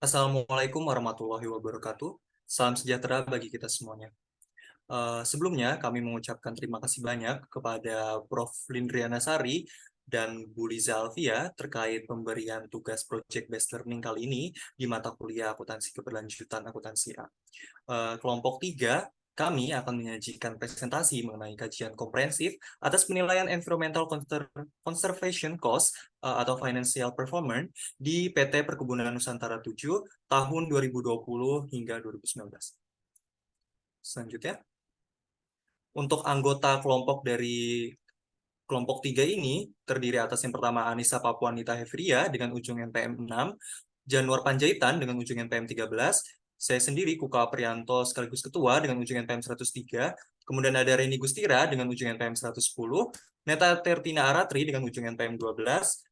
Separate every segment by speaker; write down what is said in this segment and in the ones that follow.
Speaker 1: Assalamualaikum warahmatullahi wabarakatuh. Salam sejahtera bagi kita semuanya. Sebelumnya, kami mengucapkan terima kasih banyak kepada Prof. Lindriana Sari dan Bu Liza Alfia terkait pemberian tugas Project Based Learning kali ini di mata kuliah Akuntansi Keberlanjutan Akuntansi A. Kelompok 3, kami akan menyajikan presentasi mengenai kajian komprehensif atas penilaian Environmental Conservation Cost atau Financial Performance di PT Perkebunan Nusantara 7 tahun 2020 hingga 2019. Selanjutnya, untuk anggota kelompok dari kelompok 3 ini terdiri atas yang pertama Anissa Papuanita Hefria dengan ujung NPM 6, Januar Panjaitan dengan ujung NPM 13, saya sendiri Kuka Aprianto sekaligus ketua dengan ujung NPM 103, kemudian ada Reni Gustira dengan ujung NPM 110, Neta Tertina Aratri dengan ujung NPM 12,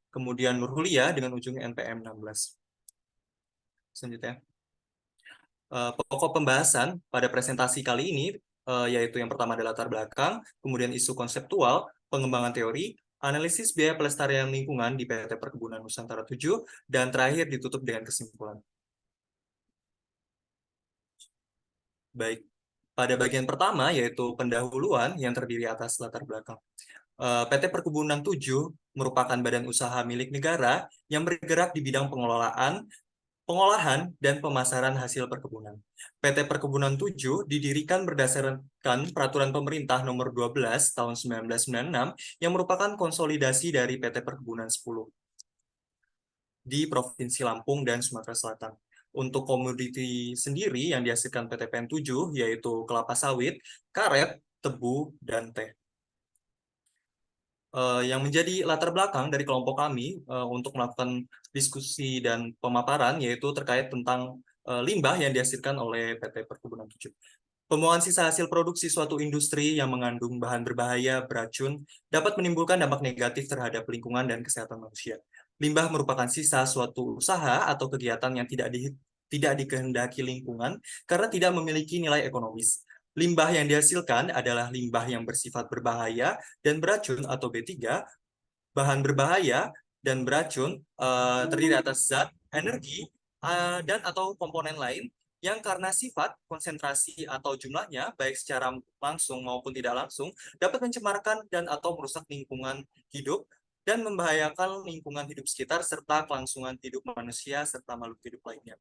Speaker 1: kemudian Nurhulia dengan ujung NPM 16. Selanjutnya, pokok pembahasan pada presentasi kali ini yaitu yang pertama adalah latar belakang, kemudian isu konseptual, pengembangan teori, analisis biaya pelestarian lingkungan di PT Perkebunan Nusantara 7, dan terakhir ditutup dengan kesimpulan. Baik, pada bagian pertama yaitu pendahuluan yang terdiri atas latar belakang. PT Perkebunan 7 merupakan badan usaha milik negara yang bergerak di bidang pengelolaan, pengolahan, dan pemasaran hasil perkebunan. PT Perkebunan 7 didirikan berdasarkan Peraturan Pemerintah Nomor 12 Tahun 1996 yang merupakan konsolidasi dari PT Perkebunan 10 di Provinsi Lampung dan Sumatera Selatan. Untuk komoditi sendiri yang dihasilkan PT PN 7 yaitu kelapa sawit, karet, tebu, dan teh. Yang menjadi latar belakang dari kelompok kami untuk melakukan diskusi dan pemaparan yaitu terkait tentang limbah yang dihasilkan oleh PT Perkebunan 7. Pembuangan sisa hasil produksi suatu industri yang mengandung bahan berbahaya, beracun, dapat menimbulkan dampak negatif terhadap lingkungan dan kesehatan manusia. Limbah merupakan sisa suatu usaha atau kegiatan yang tidak dikehendaki lingkungan karena tidak memiliki nilai ekonomis. Limbah yang dihasilkan adalah limbah yang bersifat berbahaya dan beracun atau B3. Bahan berbahaya dan beracun terdiri atas zat, energi, dan atau komponen lain yang karena sifat, konsentrasi, atau jumlahnya, baik secara langsung maupun tidak langsung, dapat mencemarkan dan atau merusak lingkungan hidup dan membahayakan lingkungan hidup sekitar serta kelangsungan hidup manusia serta makhluk hidup lainnya.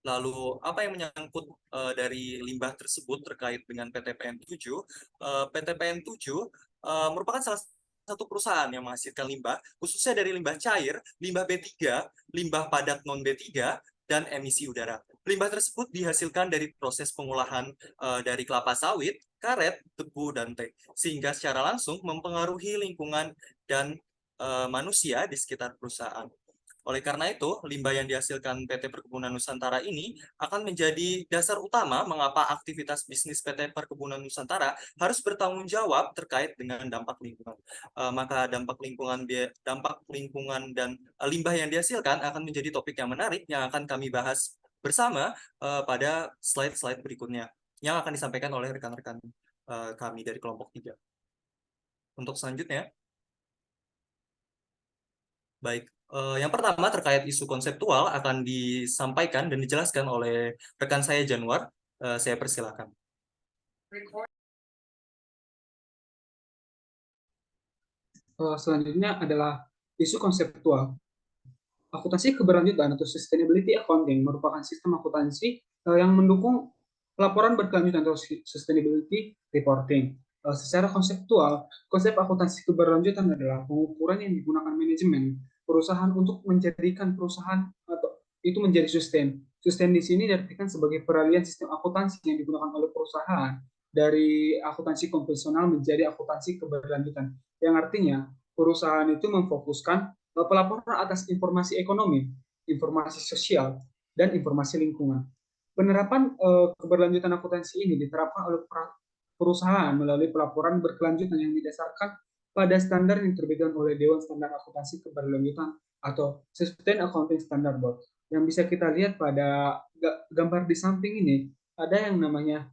Speaker 1: Lalu, apa yang menyangkut dari limbah tersebut terkait dengan PT PN 7? PT PN 7 merupakan salah satu perusahaan yang menghasilkan limbah, khususnya dari limbah cair, limbah B3, limbah padat non-B3, dan emisi udara. Limbah tersebut dihasilkan dari proses pengolahan dari kelapa sawit, karet, tebu, dan teh, sehingga secara langsung mempengaruhi lingkungan dan manusia di sekitar perusahaan. Oleh karena itu, limbah yang dihasilkan PT Perkebunan Nusantara ini akan menjadi dasar utama mengapa aktivitas bisnis PT Perkebunan Nusantara harus bertanggung jawab terkait dengan dampak lingkungan. Maka dampak lingkungan dan limbah yang dihasilkan akan menjadi topik yang menarik yang akan kami bahas bersama pada slide-slide berikutnya yang akan disampaikan oleh rekan-rekan kami dari kelompok 3. Untuk selanjutnya, baik, yang pertama terkait isu konseptual akan disampaikan dan dijelaskan oleh rekan saya Januar. Saya persilakan.
Speaker 2: Selanjutnya adalah isu konseptual. Akuntansi keberlanjutan atau sustainability accounting merupakan sistem akuntansi yang mendukung laporan berkelanjutan atau sustainability reporting. Secara konseptual, konsep akuntansi keberlanjutan adalah pengukuran yang digunakan manajemen perusahaan untuk menjadikan perusahaan atau itu menjadi sustain. Sustain di sini diartikan sebagai peralihan sistem akuntansi yang digunakan oleh perusahaan dari akuntansi konvensional menjadi akuntansi keberlanjutan. Yang artinya perusahaan itu memfokuskan pelaporan atas informasi ekonomi, informasi sosial, dan informasi lingkungan. Penerapan keberlanjutan akuntansi ini diterapkan oleh perusahaan melalui pelaporan berkelanjutan yang didasarkan pada standar yang terbitkan oleh Dewan Standar Akuntansi Keberlanjutan atau Sustain Accounting Standard Board. Yang bisa kita lihat pada gambar di samping ini, ada yang namanya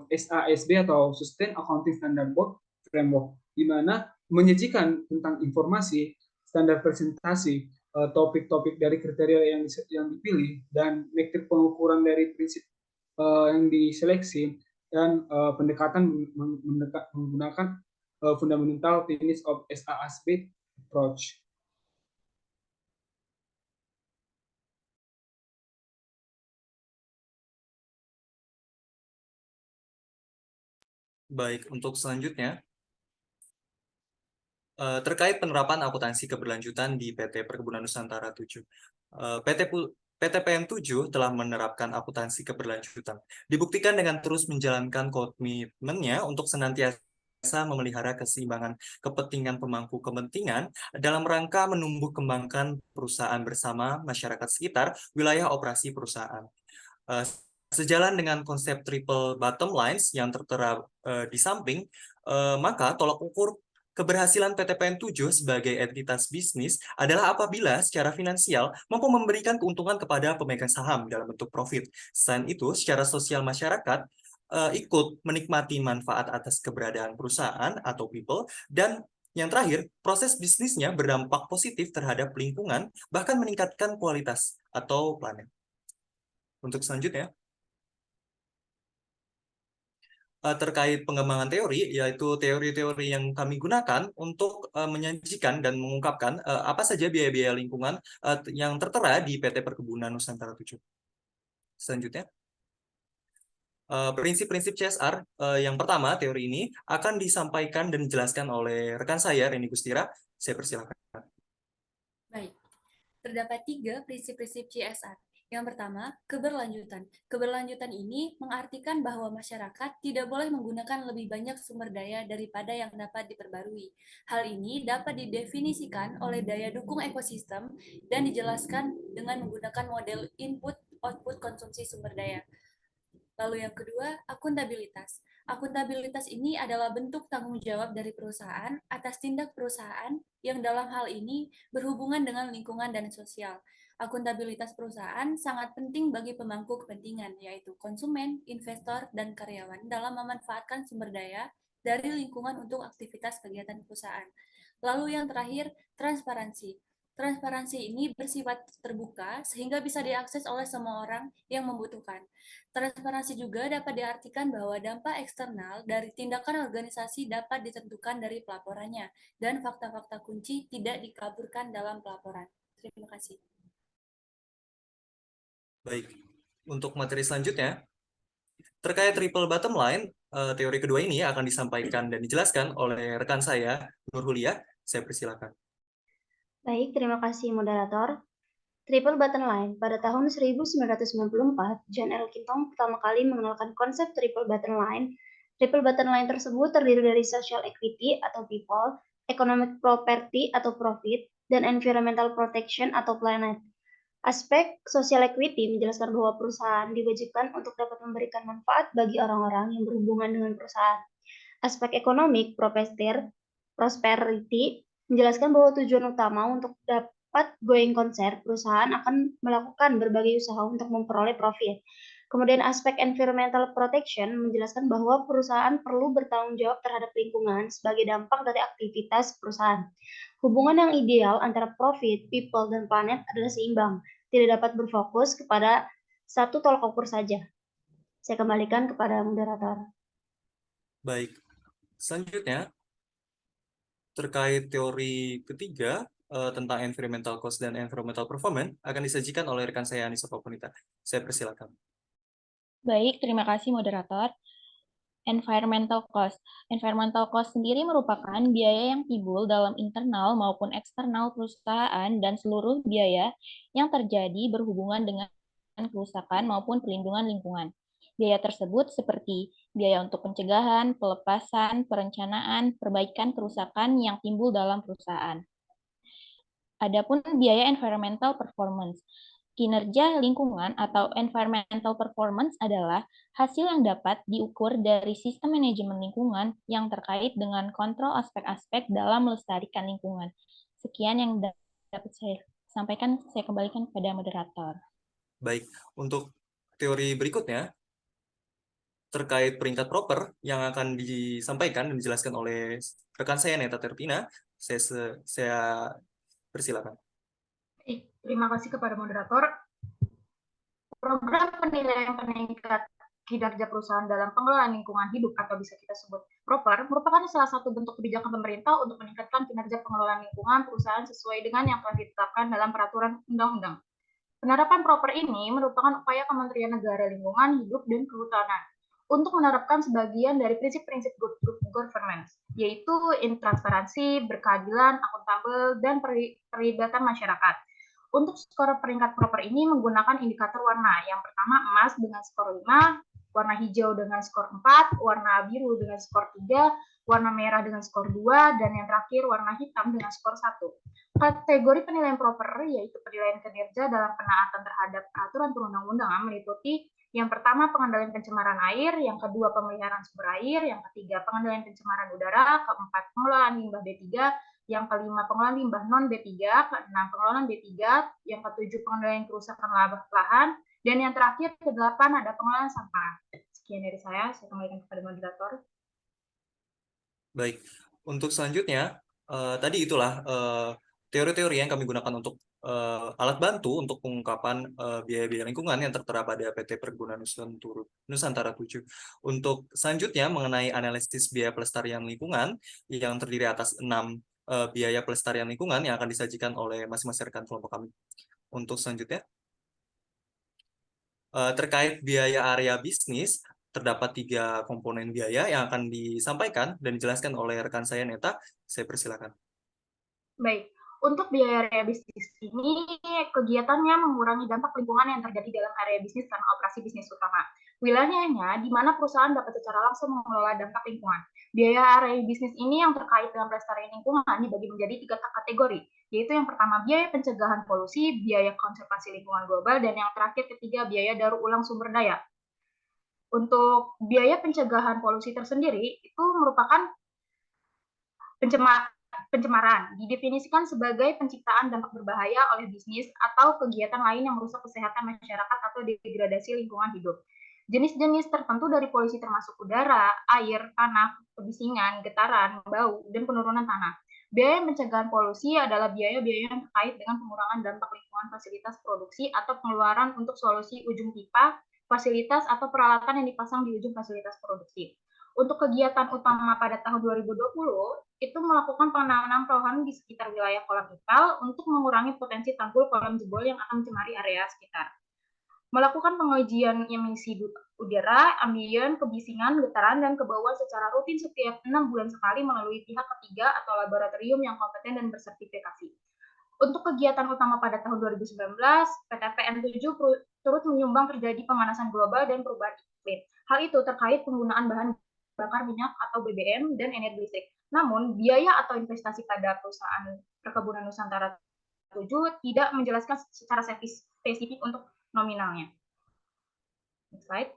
Speaker 2: SASB atau Sustain Accounting Standard Board Framework, di mana menyajikan tentang informasi, standar presentasi, topik-topik dari kriteria yang dipilih dan metrik pengukuran dari prinsip yang diseleksi dan pendekatan menggunakan fundamental tenets of SASP approach.
Speaker 1: Baik, untuk selanjutnya, terkait penerapan akuntansi keberlanjutan di PT Perkebunan Nusantara 7. PT PM 7 telah menerapkan akuntansi keberlanjutan. Dibuktikan dengan terus menjalankan komitmennya untuk senantiasa memelihara keseimbangan kepentingan pemangku kepentingan dalam rangka menumbuh kembangkan perusahaan bersama masyarakat sekitar wilayah operasi perusahaan. Sejalan dengan konsep triple bottom lines yang tertera di samping, maka tolak ukur keberhasilan PT PN 7 sebagai entitas bisnis adalah apabila secara finansial mampu memberikan keuntungan kepada pemegang saham dalam bentuk profit. Selain itu, secara sosial masyarakat ikut menikmati manfaat atas keberadaan perusahaan atau people, dan yang terakhir, proses bisnisnya berdampak positif terhadap lingkungan, bahkan meningkatkan kualitas atau planet. Untuk selanjutnya, terkait pengembangan teori, yaitu teori-teori yang kami gunakan untuk menyajikan dan mengungkapkan apa saja biaya-biaya lingkungan yang tertera di PT Perkebunan Nusantara 7. Selanjutnya, prinsip-prinsip CSR yang pertama, teori ini akan disampaikan dan dijelaskan oleh rekan saya, Reni Gustira. Saya persilakan.
Speaker 3: Baik, terdapat 3 prinsip-prinsip CSR. Yang pertama, keberlanjutan. Keberlanjutan ini mengartikan bahwa masyarakat tidak boleh menggunakan lebih banyak sumber daya daripada yang dapat diperbarui. Hal ini dapat didefinisikan oleh daya dukung ekosistem dan dijelaskan dengan menggunakan model input-output konsumsi sumber daya. Lalu yang kedua, akuntabilitas. Akuntabilitas ini adalah bentuk tanggung jawab dari perusahaan atas tindak perusahaan yang dalam hal ini berhubungan dengan lingkungan dan sosial. Akuntabilitas perusahaan sangat penting bagi pemangku kepentingan, yaitu konsumen, investor, dan karyawan dalam memanfaatkan sumber daya dari lingkungan untuk aktivitas kegiatan perusahaan. Lalu yang terakhir, transparansi. Transparansi ini bersifat terbuka sehingga bisa diakses oleh semua orang yang membutuhkan. Transparansi juga dapat diartikan bahwa dampak eksternal dari tindakan organisasi dapat ditentukan dari pelaporannya, dan fakta-fakta kunci tidak dikaburkan dalam pelaporan. Terima kasih.
Speaker 1: Baik, untuk materi selanjutnya, terkait triple bottom line, teori kedua ini akan disampaikan dan dijelaskan oleh rekan saya, Nur Hulia. Saya persilakan.
Speaker 4: Baik, terima kasih moderator. Triple bottom line. Pada tahun 1994, John Elkington pertama kali mengenalkan konsep triple bottom line. Triple bottom line tersebut terdiri dari social equity atau people, economic property atau profit, dan environmental protection atau planet. Aspek social equity menjelaskan bahwa perusahaan diwajibkan untuk dapat memberikan manfaat bagi orang-orang yang berhubungan dengan perusahaan. Aspek ekonomik prosperity menjelaskan bahwa tujuan utama untuk dapat going concern, perusahaan akan melakukan berbagai usaha untuk memperoleh profit. Kemudian aspek environmental protection menjelaskan bahwa perusahaan perlu bertanggung jawab terhadap lingkungan sebagai dampak dari aktivitas perusahaan. Hubungan yang ideal antara profit, people, dan planet adalah seimbang, tidak dapat berfokus kepada satu tolak ukur saja. Saya kembalikan kepada moderator.
Speaker 1: Baik, selanjutnya terkait teori ketiga tentang environmental cost dan environmental performance akan disajikan oleh rekan saya Anissa Papunita. Saya persilakan.
Speaker 5: Baik, terima kasih moderator. Environmental cost. Environmental cost sendiri merupakan biaya yang timbul dalam internal maupun eksternal perusahaan dan seluruh biaya yang terjadi berhubungan dengan kerusakan maupun pelindungan lingkungan. Biaya tersebut seperti biaya untuk pencegahan, pelepasan, perencanaan, perbaikan kerusakan yang timbul dalam perusahaan. Adapun biaya environmental performance. Kinerja lingkungan atau environmental performance adalah hasil yang dapat diukur dari sistem manajemen lingkungan yang terkait dengan kontrol aspek-aspek dalam melestarikan lingkungan. Sekian yang dapat saya sampaikan, saya kembalikan kepada moderator.
Speaker 1: Baik, untuk teori berikutnya, terkait peringkat proper yang akan disampaikan dan dijelaskan oleh rekan saya Neta Terpina, saya persilakan.
Speaker 6: Terima kasih kepada moderator. Program penilaian peningkat kinerja perusahaan dalam pengelolaan lingkungan hidup atau bisa kita sebut PROPER merupakan salah satu bentuk kebijakan pemerintah untuk meningkatkan kinerja pengelolaan lingkungan perusahaan sesuai dengan yang telah ditetapkan dalam peraturan undang-undang. Penerapan PROPER ini merupakan upaya Kementerian Negara Lingkungan Hidup dan Kehutanan untuk menerapkan sebagian dari prinsip-prinsip good governance, yaitu transparansi, berkeadilan, akuntabel, dan perlibatan masyarakat. Untuk skor peringkat PROPER ini menggunakan indikator warna. Yang pertama emas dengan skor 5, warna hijau dengan skor 4, warna biru dengan skor 3, warna merah dengan skor 2, dan yang terakhir warna hitam dengan skor 1. Kategori penilaian PROPER yaitu penilaian kinerja dalam penaatan terhadap peraturan perundang-undangan meliputi yang pertama pengendalian pencemaran air, yang kedua pemeliharaan sumber air, yang ketiga pengendalian pencemaran udara, keempat pengelolaan limbah B3, yang kelima pengelolaan limbah non B3, keenam pengelolaan B3, yang ketujuh pengendalian kerusakan lahan, dan yang terakhir kedelapan ada pengelolaan sampah. Sekian dari saya kembalikan kepada moderator.
Speaker 1: Baik, untuk selanjutnya, tadi itulah teori-teori yang kami gunakan untuk alat bantu untuk pengungkapan biaya-biaya lingkungan yang tertera pada PT Perkebunan Nusantara 7. Untuk selanjutnya mengenai analisis biaya pelestarian lingkungan yang terdiri atas 6 biaya pelestarian lingkungan yang akan disajikan oleh masing-masing rekan kelompok kami. Untuk selanjutnya, terkait biaya area bisnis, terdapat 3 komponen biaya yang akan disampaikan dan dijelaskan oleh rekan saya, Neta. Saya persilakan.
Speaker 6: Baik, untuk biaya area bisnis ini, kegiatannya mengurangi dampak lingkungan yang terjadi dalam area bisnis karena operasi bisnis utama. Wilayahnya di mana perusahaan dapat secara langsung mengelola dampak lingkungan. Biaya area bisnis ini yang terkait dengan pelestarian lingkungan dibagi menjadi 3 kategori, yaitu yang pertama biaya pencegahan polusi, biaya konservasi lingkungan global, dan yang terakhir ketiga biaya daur ulang sumber daya. Untuk biaya pencegahan polusi tersendiri itu merupakan pencemaran, didefinisikan sebagai penciptaan dampak berbahaya oleh bisnis atau kegiatan lain yang merusak kesehatan masyarakat atau degradasi lingkungan hidup. Jenis-jenis tertentu dari polusi termasuk udara, air, tanah, kebisingan, getaran, bau, dan penurunan tanah. Biaya pencegahan polusi adalah biaya-biaya yang terkait dengan pengurangan dampak lingkungan fasilitas produksi atau pengeluaran untuk solusi ujung pipa, fasilitas atau peralatan yang dipasang di ujung fasilitas produksi. Untuk kegiatan utama pada tahun 2020, itu melakukan penanganan perubahan di sekitar wilayah kolam ipal untuk mengurangi potensi tanggul kolam jebol yang akan mencemari area sekitar. Melakukan pengujian emisi udara, ambien, kebisingan, getaran, dan kebauan secara rutin setiap 6 bulan sekali melalui pihak ketiga atau laboratorium yang kompeten dan bersertifikasi. Untuk kegiatan utama pada tahun 2019, PTPN 7 turut menyumbang terjadi pemanasan global dan perubahan iklim. Hal itu terkait penggunaan bahan bakar minyak atau BBM dan energi listrik. Namun, biaya atau investasi pada perusahaan Perkebunan Nusantara 7 tidak menjelaskan secara spesifik untuk nominalnya. Next slide.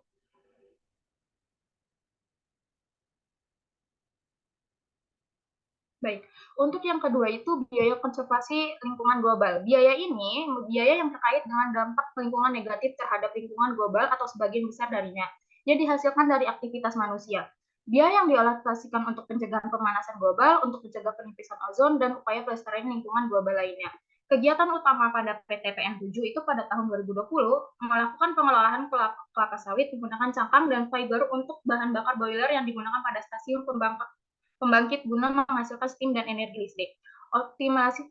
Speaker 6: Baik, untuk yang kedua itu biaya konservasi lingkungan global. Biaya ini biaya yang terkait dengan dampak lingkungan negatif terhadap lingkungan global atau sebagian besar darinya yang dihasilkan dari aktivitas manusia. Biaya yang dialokasikan untuk pencegahan pemanasan global, untuk mencegah penipisan ozon, dan upaya pelestarian lingkungan global lainnya. Kegiatan utama pada PTPN 7 itu pada tahun 2020 melakukan pengelolaan kelapa sawit menggunakan cangkang dan fiber untuk bahan bakar boiler yang digunakan pada stasiun pembangkit guna menghasilkan steam dan energi listrik.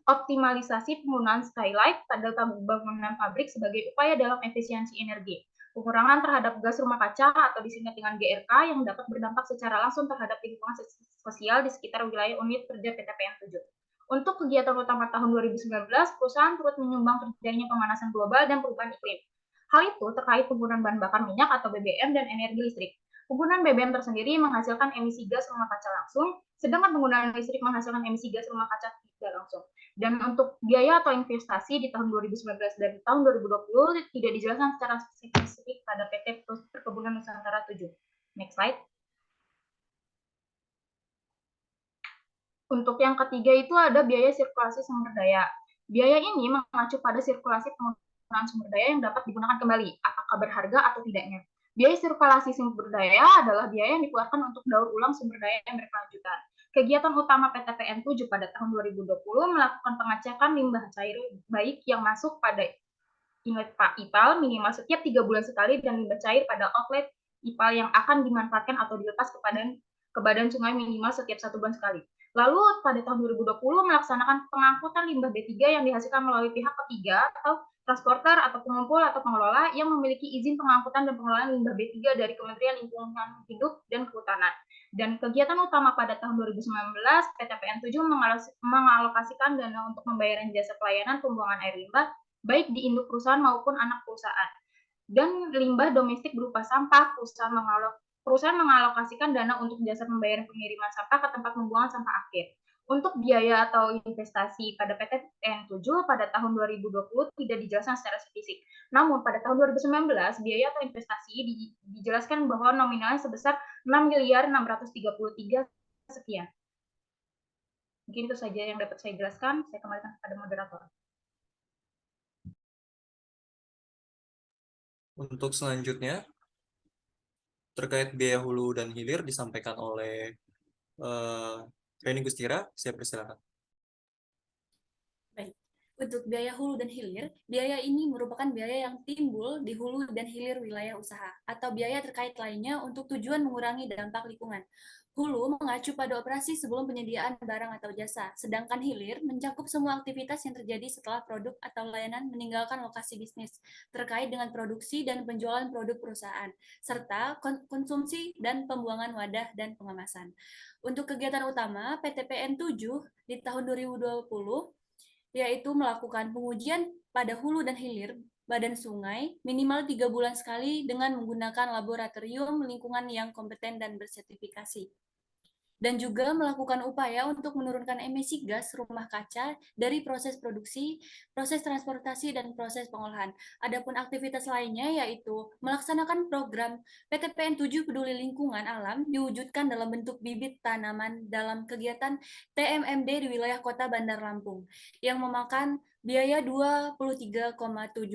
Speaker 6: Optimalisasi penggunaan skylight pada bangunan pabrik sebagai upaya dalam efisiensi energi. Pengurangan terhadap gas rumah kaca atau disingkat dengan GRK yang dapat berdampak secara langsung terhadap lingkungan sosial di sekitar wilayah unit kerja PTPN 7. Untuk kegiatan utama tahun 2019, perusahaan turut menyumbang terjadinya pemanasan global dan perubahan iklim. Hal itu terkait penggunaan bahan bakar minyak atau BBM dan energi listrik. Penggunaan BBM tersendiri menghasilkan emisi gas rumah kaca langsung, sedangkan penggunaan listrik menghasilkan emisi gas rumah kaca tidak langsung. Dan untuk biaya atau investasi di tahun 2019 dan tahun 2020 tidak dijelaskan secara spesifik pada PT Perkebunan Nusantara 7. Next slide. Untuk yang ketiga itu ada biaya sirkulasi sumber daya. Biaya ini mengacu pada sirkulasi penggunaan sumber daya yang dapat digunakan kembali, apakah berharga atau tidaknya. Biaya sirkulasi sumber daya adalah biaya yang dikeluarkan untuk daur ulang sumber daya yang berkelanjutan. Kegiatan utama PTPN 7 pada tahun 2020 melakukan pengecekan limbah cair baik yang masuk pada inlet IPAL minimal setiap 3 bulan sekali dan limbah cair pada outlet IPAL yang akan dimanfaatkan atau dilepas ke badan sungai minimal setiap 1 bulan sekali. Lalu pada tahun 2020 melaksanakan pengangkutan limbah B3 yang dihasilkan melalui pihak ketiga atau transporter atau pengumpul atau pengelola yang memiliki izin pengangkutan dan pengelolaan limbah B3 dari Kementerian Lingkungan Hidup dan Kehutanan. Dan kegiatan utama pada tahun 2019, PTPN 7 mengalokasikan dana untuk pembayaran jasa pelayanan pembuangan air limbah baik di induk perusahaan maupun anak perusahaan. Dan limbah domestik berupa sampah, perusahaan mengalokasikan dana untuk jasa pembayaran pengiriman sampah ke tempat pembuangan sampah akhir. Untuk biaya atau investasi pada PTPN 7 pada tahun 2020 tidak dijelaskan secara spesifik. Namun pada tahun 2019 biaya atau investasi dijelaskan bahwa nominalnya sebesar 6.633 sekian. Mungkin itu saja yang dapat saya jelaskan. Saya kembalikan kepada moderator.
Speaker 1: Untuk selanjutnya, terkait biaya hulu dan hilir disampaikan oleh Reni Gustira, saya persilakan.
Speaker 3: Baik. Untuk biaya hulu dan hilir, biaya ini merupakan biaya yang timbul di hulu dan hilir wilayah usaha, atau biaya terkait lainnya untuk tujuan mengurangi dampak lingkungan. Hulu mengacu pada operasi sebelum penyediaan barang atau jasa, sedangkan hilir mencakup semua aktivitas yang terjadi setelah produk atau layanan meninggalkan lokasi bisnis, terkait dengan produksi dan penjualan produk perusahaan, serta konsumsi dan pembuangan wadah dan pengemasan. Untuk kegiatan utama, PTPN 7 di tahun 2020 yaitu melakukan pengujian pada hulu dan hilir badan sungai minimal 3 bulan sekali dengan menggunakan laboratorium lingkungan yang kompeten dan bersertifikasi. Dan juga melakukan upaya untuk menurunkan emisi gas rumah kaca dari proses produksi, proses transportasi, dan proses pengolahan. Adapun aktivitas lainnya yaitu melaksanakan program PTPN 7 Peduli Lingkungan Alam diwujudkan dalam bentuk bibit tanaman dalam kegiatan TMMD di wilayah Kota Bandar Lampung yang memakan biaya 23,7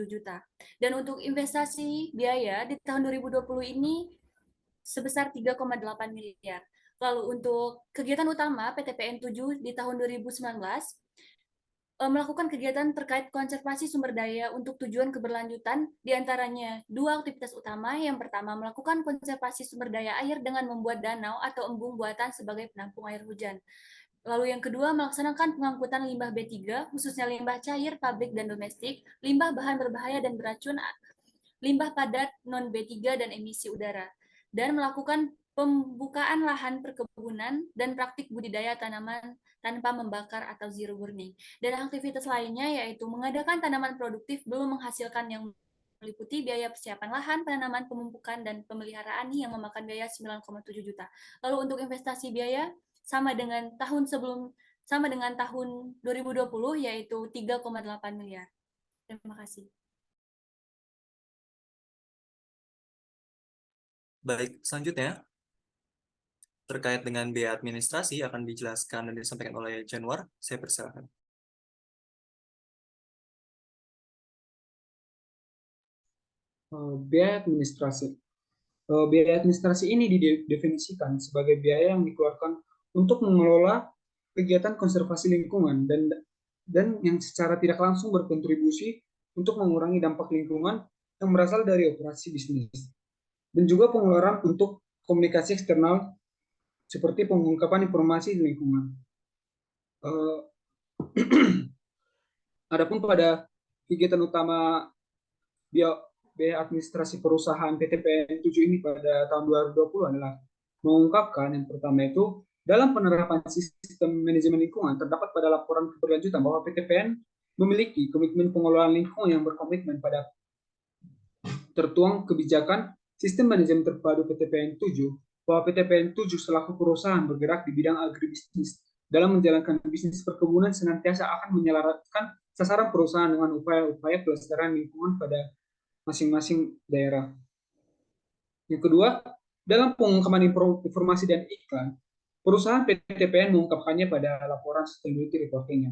Speaker 3: juta. Dan untuk investasi biaya di tahun 2020 ini sebesar 3,8 miliar. Lalu untuk kegiatan utama PTPN 7 di tahun 2019 melakukan kegiatan terkait konservasi sumber daya untuk tujuan keberlanjutan, diantaranya 2 aktivitas utama. Yang pertama, melakukan konservasi sumber daya air dengan membuat danau atau embung buatan sebagai penampung air hujan. Lalu yang kedua, melaksanakan pengangkutan limbah B3, khususnya limbah cair, pabrik, dan domestik, limbah bahan berbahaya dan beracun, limbah padat, non-B3, dan emisi udara. Dan melakukan pembukaan lahan perkebunan dan praktik budidaya tanaman tanpa membakar atau zero burning. Dan aktivitas lainnya yaitu mengadakan tanaman produktif belum menghasilkan yang meliputi biaya persiapan lahan, penanaman, pemupukan, dan pemeliharaan yang memakan biaya 9,7 juta. Lalu untuk investasi biaya sama dengan tahun 2020 yaitu 3,8 miliar. Terima kasih.
Speaker 1: Baik, selanjutnya terkait dengan biaya administrasi akan dijelaskan dan disampaikan oleh Januar. Saya persilakan.
Speaker 2: Biaya administrasi. Biaya administrasi ini didefinisikan sebagai biaya yang dikeluarkan untuk mengelola kegiatan konservasi lingkungan dan yang secara tidak langsung berkontribusi untuk mengurangi dampak lingkungan yang berasal dari operasi bisnis. Dan juga pengeluaran untuk komunikasi eksternal seperti pengungkapan informasi di lingkungan. Adapun pada kegiatan utama biaya administrasi perusahaan PTPN 7 ini pada tahun 2020 adalah mengungkapkan yang pertama itu dalam penerapan sistem manajemen lingkungan terdapat pada laporan keberlanjutan bahwa PTPN memiliki komitmen pengelolaan lingkungan yang berkomitmen pada tertuang kebijakan sistem manajemen terpadu PTPN 7 bahwa PTPN 7 selaku perusahaan bergerak di bidang agribisnis dalam menjalankan bisnis perkebunan senantiasa akan menyelaraskan sasaran perusahaan dengan upaya-upaya pelestarian lingkungan pada masing-masing daerah. Yang kedua, dalam pengungkapan informasi dan iklan, perusahaan PTPN mengungkapkannya pada laporan sustainability reporting-nya.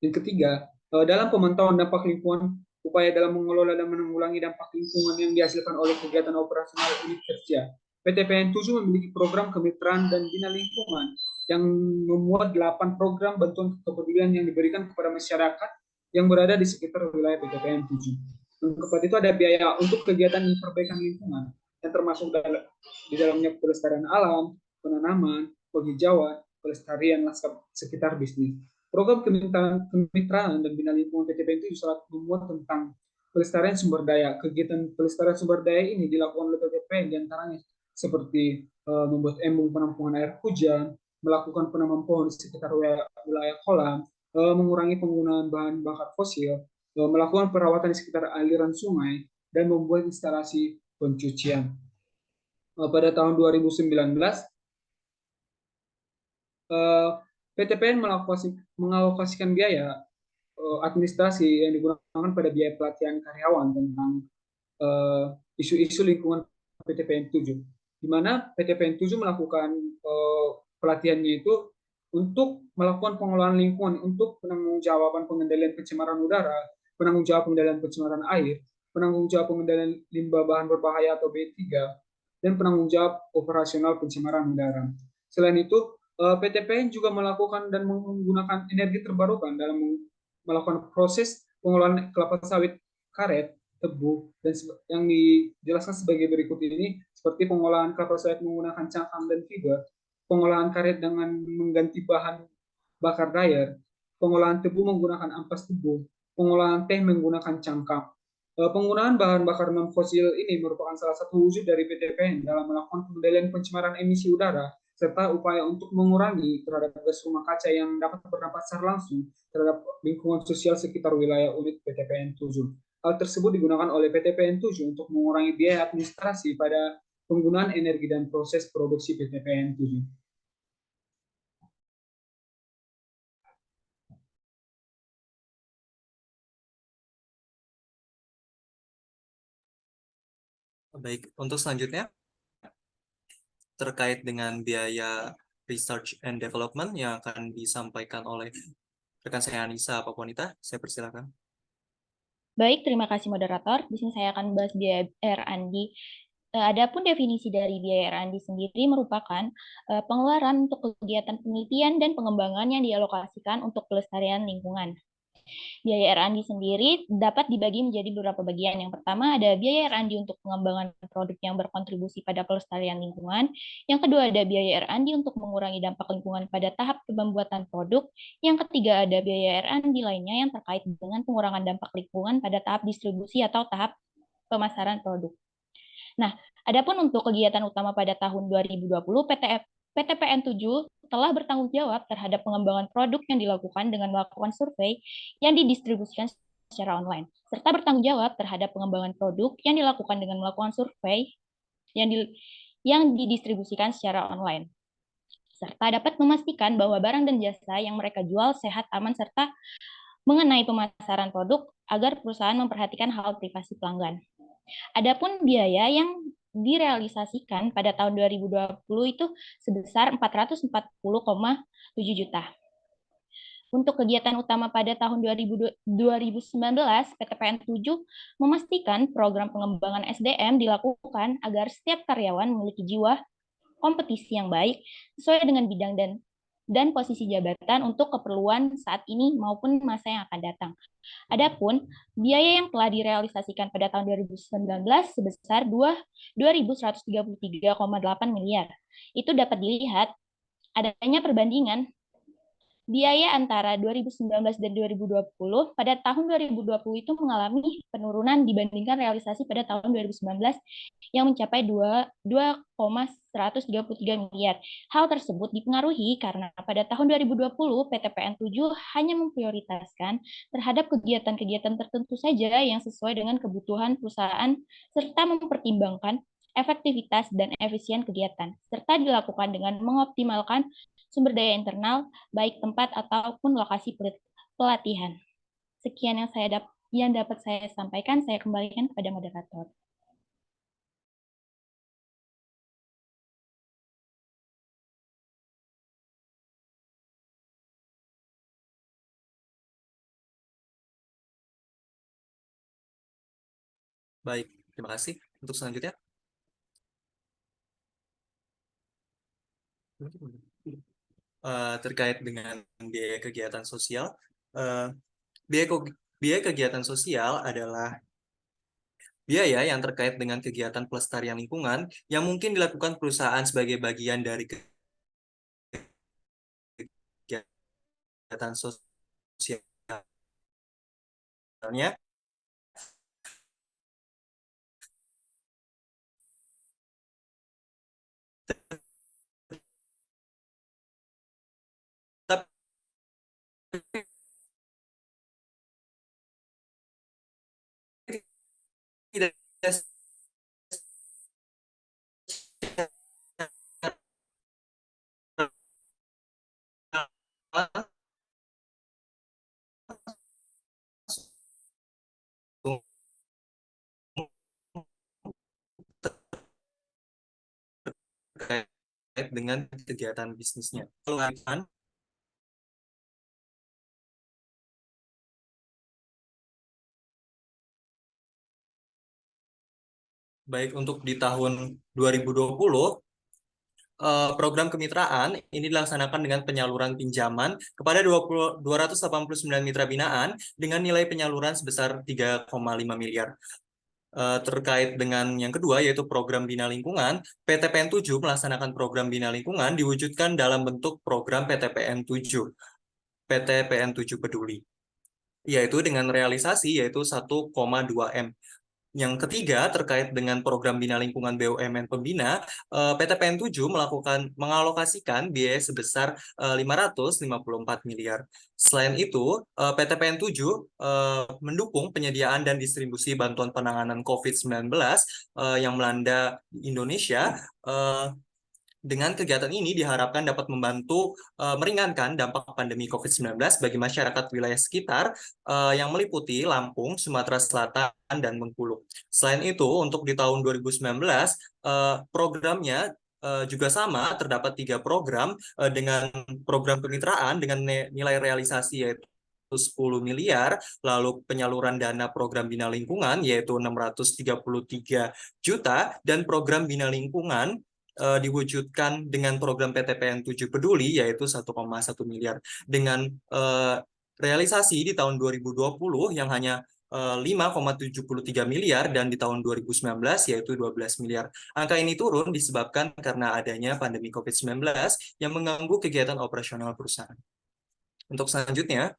Speaker 2: Yang ketiga, dalam pemantauan dampak lingkungan, upaya dalam mengelola dan menanggulangi dampak lingkungan yang dihasilkan oleh kegiatan operasional unit kerja. PTPN 7 memiliki program kemitraan dan bina lingkungan yang memuat 8 program bantuan kepedulian yang diberikan kepada masyarakat yang berada di sekitar wilayah PTPN 7. Yang keempat itu ada biaya untuk kegiatan perbaikan lingkungan yang termasuk di dalamnya pelestarian alam, penanaman, penghijauan, pelestarian lanskap sekitar bisnis. Program kemitraan dan bina lingkungan PTPN 7 sangat memuat tentang pelestarian sumber daya. Kegiatan pelestarian sumber daya ini dilakukan oleh PTPN diantaranya seperti membuat embung penampungan air hujan, melakukan penanaman pohon di sekitar wilayah kolam, mengurangi penggunaan bahan bakar fosil, melakukan perawatan di sekitar aliran sungai, dan membuat instalasi pencucian. Pada tahun 2019, PTPN mengalokasikan biaya administrasi yang digunakan pada biaya pelatihan karyawan tentang isu-isu lingkungan PTPN 7, di mana PTPN 7 melakukan pelatihannya itu untuk melakukan pengelolaan lingkungan untuk penangguhjawaban pengendalian pencemaran udara, penangguhjawab pengendalian pencemaran air, penangguhjawab pengendalian limbah bahan berbahaya atau B3, dan penangguhjawab operasional pencemaran udara. Selain itu, PTPN juga melakukan dan menggunakan energi terbarukan dalam melakukan proses pengolahan kelapa sawit karet, tebu, dan yang dijelaskan sebagai berikut ini, seperti pengolahan kelapa sawit menggunakan cangkang dan fiber, pengolahan karet dengan mengganti bahan bakar dryer, pengolahan tebu menggunakan ampas tebu, pengolahan teh menggunakan cangkang. Penggunaan bahan bakar non fosil ini merupakan salah satu wujud dari PTPN dalam melakukan pengendalian pencemaran emisi udara serta upaya untuk mengurangi terhadap gas rumah kaca yang dapat berdampak secara langsung terhadap lingkungan sosial sekitar wilayah unit PTPN 7. Hal tersebut digunakan oleh PTPN 7 untuk mengurangi biaya administrasi pada penggunaan energi dan proses produksi PTPN 7.
Speaker 1: Baik, untuk selanjutnya terkait dengan biaya research and development yang akan disampaikan oleh rekan saya Anissa Paponita, saya persilakan.
Speaker 5: Baik, terima kasih moderator. Di sini saya akan membahas biaya R&D. Adapun definisi dari biaya R&D sendiri merupakan pengeluaran untuk kegiatan penelitian dan pengembangan yang dialokasikan untuk pelestarian lingkungan. Biaya R&D sendiri dapat dibagi menjadi beberapa bagian. Yang pertama ada biaya R&D untuk pengembangan produk yang berkontribusi pada pelestarian lingkungan. Yang kedua ada biaya R&D untuk mengurangi dampak lingkungan pada tahap pembuatan produk. Yang ketiga ada biaya R&D lainnya yang terkait dengan pengurangan dampak lingkungan pada tahap distribusi atau tahap pemasaran produk. Nah, adapun untuk kegiatan utama pada tahun 2020, PTPN 7 telah bertanggung jawab terhadap pengembangan produk yang dilakukan dengan melakukan survei yang didistribusikan secara online, serta bertanggung jawab terhadap pengembangan produk yang dilakukan dengan melakukan survei yang didistribusikan secara online, serta dapat memastikan bahwa barang dan jasa yang mereka jual sehat, aman, serta mengenai pemasaran produk agar perusahaan memperhatikan hal privasi pelanggan. Adapun biaya yang direalisasikan pada tahun 2020 itu sebesar 440,7 juta. Untuk kegiatan utama pada tahun 2019, PTPN 7 memastikan program pengembangan SDM dilakukan agar setiap karyawan memiliki jiwa kompetisi yang baik sesuai dengan bidang dan posisi jabatan untuk keperluan saat ini maupun masa yang akan datang. Adapun biaya yang telah direalisasikan pada tahun 2019 sebesar 2.133,8 miliar. Itu dapat dilihat adanya perbandingan biaya antara 2019 dan 2020. Pada tahun 2020 itu mengalami penurunan dibandingkan realisasi pada tahun 2019 yang mencapai 2,133 miliar. Hal tersebut dipengaruhi karena pada tahun 2020 PTPN 7 hanya memprioritaskan terhadap kegiatan-kegiatan tertentu saja yang sesuai dengan kebutuhan perusahaan serta mempertimbangkan efektivitas dan efisien kegiatan, serta dilakukan dengan mengoptimalkan sumber daya internal, baik tempat ataupun lokasi pelatihan. Sekian yang dapat saya sampaikan, saya kembalikan kepada moderator.
Speaker 1: Baik, terima kasih. Untuk selanjutnya. terkait dengan biaya kegiatan sosial. Biaya kegiatan sosial adalah biaya yang terkait dengan kegiatan pelestarian lingkungan yang mungkin dilakukan perusahaan sebagai bagian dari kegiatan sosialnya. Tapi tidak terkait dengan kegiatan bisnisnya. Baik, untuk di tahun 2020, program kemitraan ini dilaksanakan dengan penyaluran pinjaman kepada 289 mitra binaan dengan nilai penyaluran sebesar 3,5 miliar. Terkait dengan yang kedua, yaitu program Bina Lingkungan, PTPN 7 melaksanakan program Bina Lingkungan diwujudkan dalam bentuk program PTPN 7 Peduli, yaitu dengan realisasi yaitu 1,2 M. Yang ketiga, terkait dengan program Bina Lingkungan BUMN Pembina, PTPN 7 mengalokasikan biaya sebesar 554 miliar. Selain itu, PTPN 7 mendukung penyediaan dan distribusi bantuan penanganan COVID-19 yang melanda Indonesia. Dengan kegiatan ini diharapkan dapat membantu meringankan dampak pandemi COVID-19 bagi masyarakat wilayah sekitar yang meliputi Lampung, Sumatera Selatan, dan Bengkulu. Selain itu, untuk di tahun 2019, programnya juga sama, terdapat 3 program dengan program kemitraan dengan nilai realisasi yaitu 10 miliar, lalu penyaluran dana program Bina Lingkungan yaitu 633 juta, dan program Bina Lingkungan diwujudkan dengan program PTPN 7 Peduli yaitu 1,1 miliar. Dengan realisasi di tahun 2020 yang hanya 5,73 miliar dan di tahun 2019 yaitu 12 miliar. Angka ini turun disebabkan karena adanya pandemi COVID-19 yang mengganggu kegiatan operasional perusahaan. Untuk selanjutnya,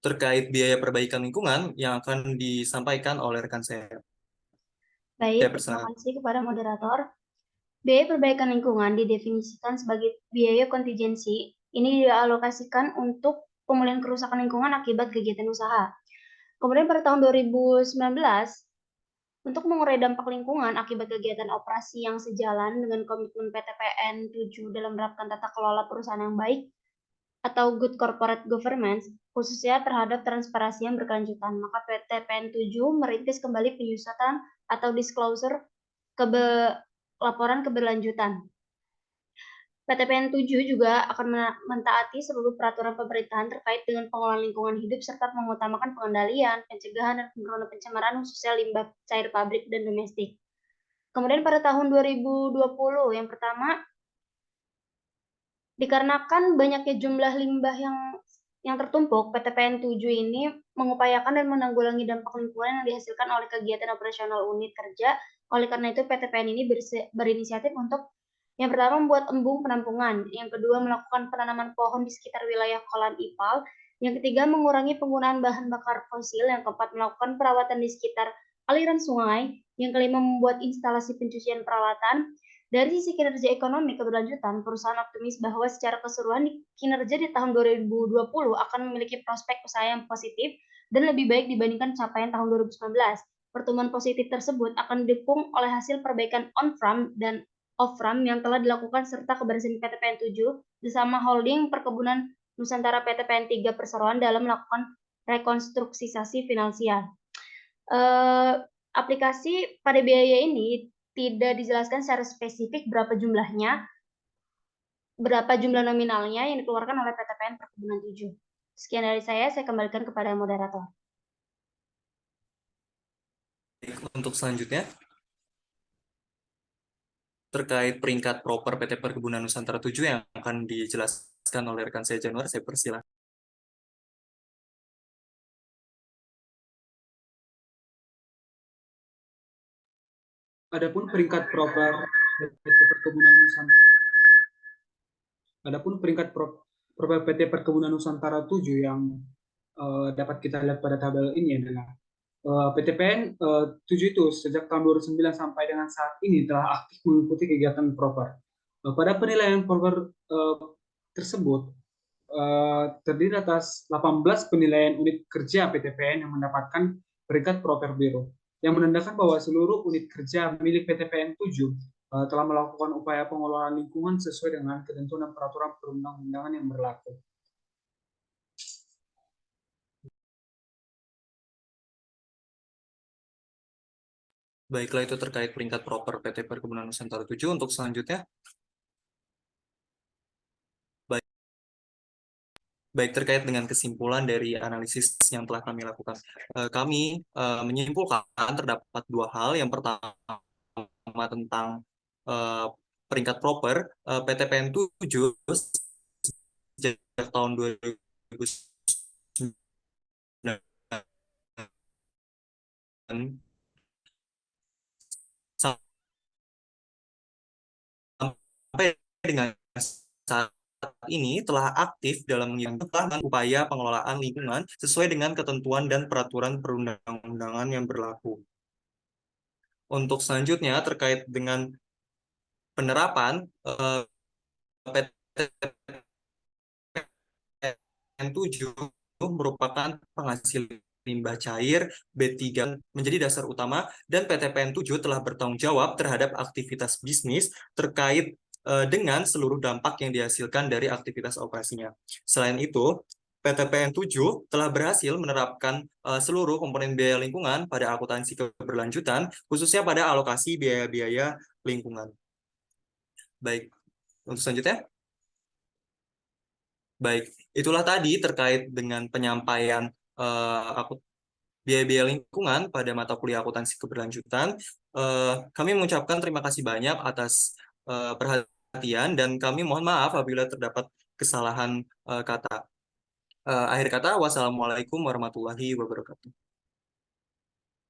Speaker 1: terkait biaya perbaikan lingkungan yang akan disampaikan oleh rekan saya.
Speaker 4: Baik, terima kasih kepada moderator. Biaya perbaikan lingkungan didefinisikan sebagai biaya kontingensi. Ini dialokasikan untuk pemulihan kerusakan lingkungan akibat kegiatan usaha. Kemudian pada tahun 2019, untuk mengurai dampak lingkungan akibat kegiatan operasi yang sejalan dengan komitmen PTPN 7 dalam menerapkan tata kelola perusahaan yang baik atau good corporate governance, khususnya terhadap transparansi yang berkelanjutan, maka PTPN 7 merintis kembali penyusutan atau disclosure laporan keberlanjutan. PTPN 7 juga akan mentaati seluruh peraturan pemerintahan terkait dengan pengelolaan lingkungan hidup serta mengutamakan pengendalian, pencegahan, dan penurunan pencemaran khususnya limbah cair pabrik dan domestik. Kemudian pada tahun 2020, yang pertama, dikarenakan banyaknya jumlah limbah yang tertumpuk, PTPN 7 ini mengupayakan dan menanggulangi dampak lingkungan yang dihasilkan oleh kegiatan operasional unit kerja. Oleh karena itu, PTPN ini berinisiatif untuk yang pertama membuat embung penampungan, yang kedua melakukan penanaman pohon di sekitar wilayah kolam IPAL, yang ketiga mengurangi penggunaan bahan bakar fosil, yang keempat melakukan perawatan di sekitar aliran sungai, yang kelima membuat instalasi pencucian peralatan. Dari sisi kinerja ekonomi keberlanjutan, perusahaan optimis bahwa secara keseluruhan kinerja di tahun 2020 akan memiliki prospek usaha yang positif dan lebih baik dibandingkan capaian tahun 2019. Pertumbuhan positif tersebut akan didukung oleh hasil perbaikan on-farm dan off-farm yang telah dilakukan serta keberhasilan PTPN 7 bersama holding perkebunan Nusantara PTPN 3 Perseroan dalam melakukan rekonstruksisasi finansial. Aplikasi pada biaya ini tidak dijelaskan secara spesifik berapa jumlahnya, berapa jumlah nominalnya yang dikeluarkan oleh PTPN Perkebunan 7. Sekian dari saya kembalikan kepada moderator.
Speaker 1: Untuk selanjutnya, terkait peringkat proper PT Perkebunan Nusantara 7 yang akan dijelaskan oleh rekan saya Januar. Saya persilahkan.
Speaker 2: Adapun peringkat proper PT Perkebunan Nusantara proper PT Perkebunan Nusantara 7 yang dapat kita lihat pada tabel ini adalah PTPN 7 itu sejak tahun 2009 sampai dengan saat ini telah aktif mengikuti kegiatan proper. Pada penilaian proper tersebut terdiri atas 18 penilaian unit kerja PTPN yang mendapatkan peringkat proper biru, yang menandakan bahwa seluruh unit kerja milik PTPN 7 telah melakukan upaya pengelolaan lingkungan sesuai dengan ketentuan dan peraturan perundang-undangan yang berlaku.
Speaker 1: Baiklah, itu terkait peringkat proper PT Perkebunan Nusantara 7. Untuk selanjutnya, baik terkait dengan kesimpulan dari analisis yang telah kami lakukan. Kami menyimpulkan terdapat dua hal. Yang pertama tentang peringkat proper PTPN 7 sejak tahun 2009 sampai dengan saat ini telah aktif dalam menjalankan upaya pengelolaan lingkungan sesuai dengan ketentuan dan peraturan perundang-undangan yang berlaku. Untuk selanjutnya terkait dengan penerapan PTPN 7 merupakan penghasil limbah cair B3 menjadi dasar utama, dan PTPN 7 telah bertanggung jawab terhadap aktivitas bisnis terkait dengan seluruh dampak yang dihasilkan dari aktivitas operasinya. Selain itu, PTPN 7 telah berhasil menerapkan seluruh komponen biaya lingkungan pada akuntansi keberlanjutan, khususnya pada alokasi biaya-biaya lingkungan. Baik, untuk selanjutnya. Baik, itulah tadi terkait dengan penyampaian biaya-biaya lingkungan pada mata kuliah akuntansi keberlanjutan. Kami mengucapkan terima kasih banyak atas perhatian, dan kami mohon maaf apabila terdapat kesalahan kata. Akhir kata, wassalamualaikum warahmatullahi wabarakatuh.